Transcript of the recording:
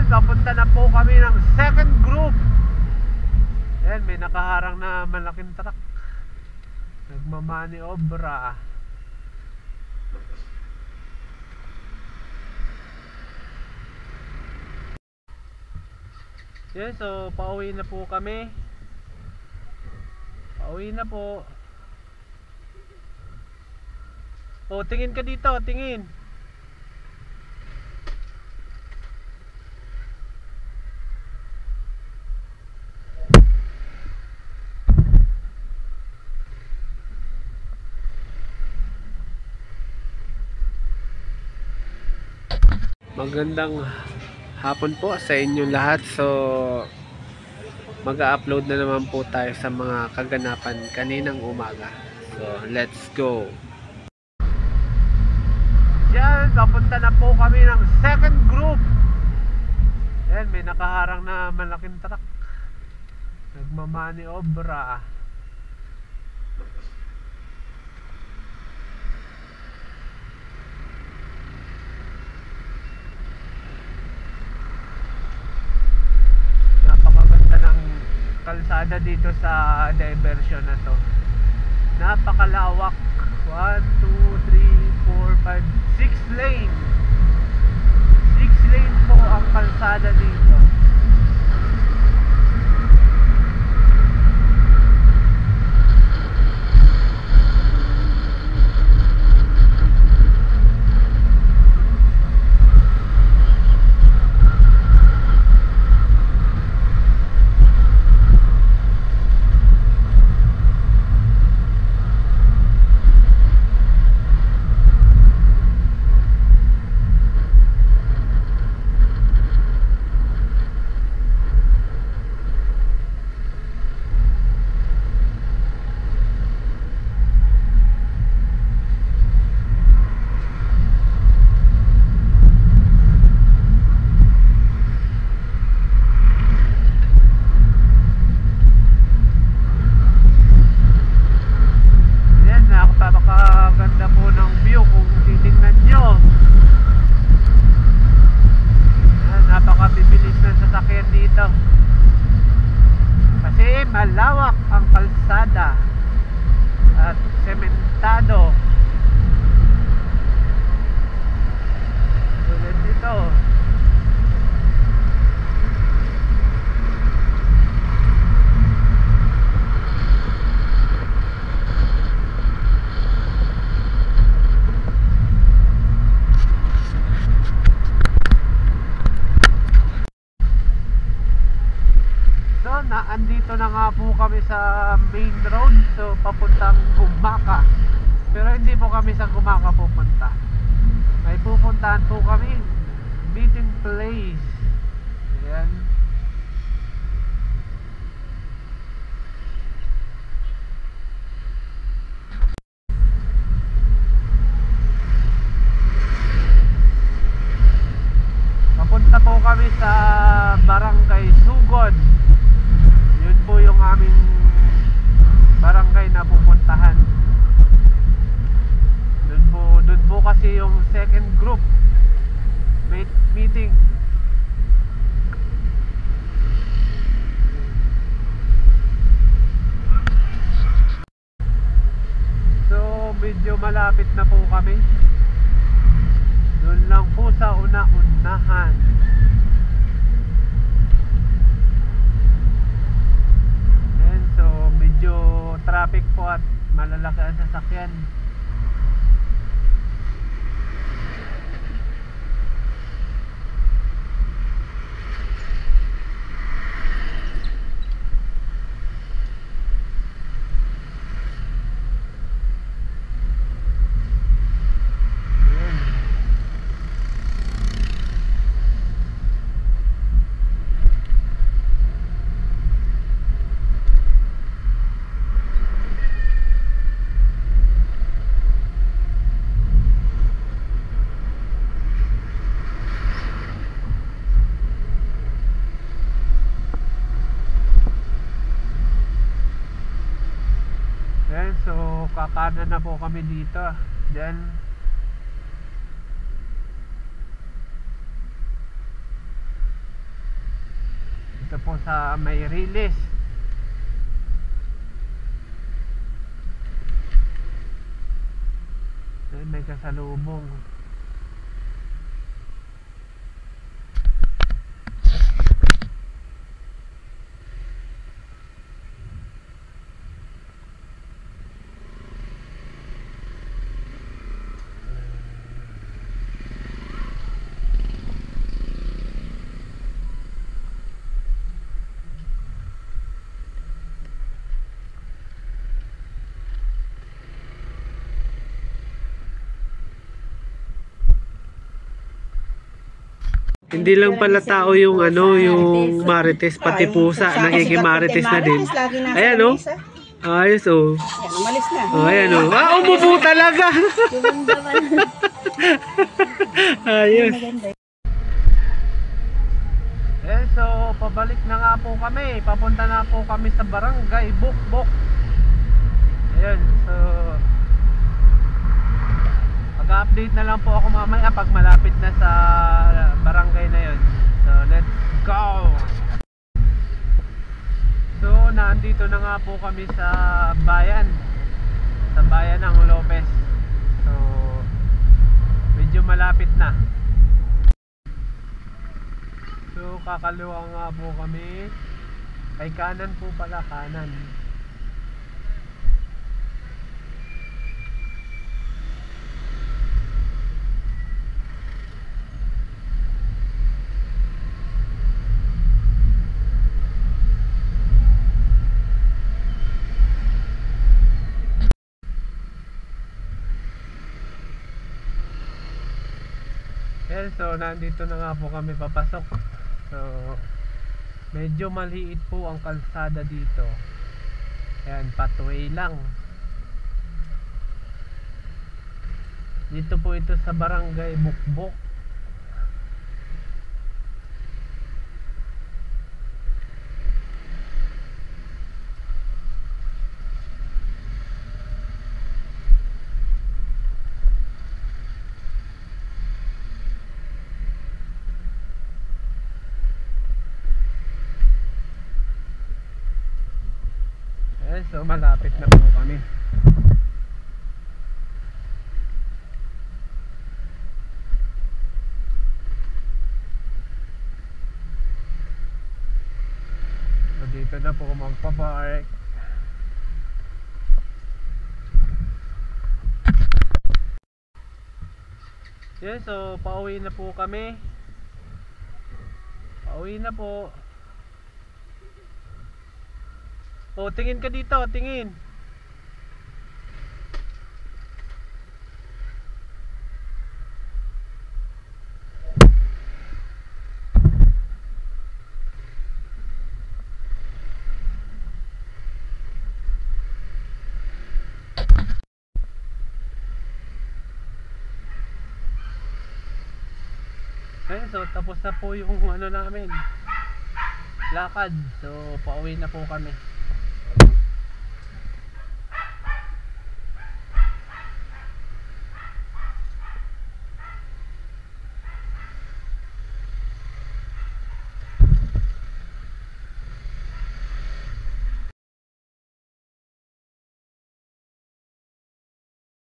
Yan, papunta na po kami ng second group. Yan, may nakaharang na malaking truck. Nagmamaniobra. Yan, so pauwi na po kami. Pauwi na po. O, tingin ka dito, tingin. Magandang hapon po sa inyong lahat. So mag-upload na naman po tayo sa mga kaganapan kaninang umaga. So let's go. Yan, papunta na po kami ng second group. Yan, may nakaharang na malaking truck. Nagmamaniobra. Kalsada dito sa diversion na to. Napakalawak. 1, 2, 3, 4, 5, 6 lane. 6 lane po ang kalsada dito. Napakaganda po ng view kung titingnan nyo. Napakabibilis ng sasakyan dito kasi malawak ang kalsada at sementado. Tulad dito. Andito na nga po kami sa main road, so papuntang Gumaka. Pero hindi po kami sa Gumaka pupunta. May pupuntahan po kami meeting place. Ayan. Papunta po kami sa Barangay Sugod. Yun po yung aming barangay na pupuntahan. Doon po kasi yung second group meeting. So medyo malapit na po kami. Doon lang po sa una-unahan. Medyo traffic po at malalaki ang sasakyan. So kakada na po kami dito. Then ako sa may Riles. May kasalubong. Hindi lang pala tao yung yung marites, pati pusa, nakikimarites na din. Ayan oh. Ayos oh. Yan, umalis na. Oh, ayan oh. Umupo talaga. Ayos. So pabalik na nga po kami. Papunta na po kami sa barangay Bukbok. Ayan, so mag-update na lang po ako mamaya pag malapit na sa barangay na yun. So let's go. So nandito na nga po kami sa bayan ng Lopez. So medyo malapit na. So kakaliwa nga po kami. Ay kanan po pala, kanan. So nandito na nga po kami papasok. So medyo maliit po ang kalsada dito. Ayan, pathway lang. Dito po ito sa barangay Bukbok. So malapit na po kami. So dito na po magpa-park. Yes, so pauwi na po kami. Pauwi na po. Oh, tingin ka dito, tingin. Okay, so tapos na po yung namin, lakad. So pauwi na po kami.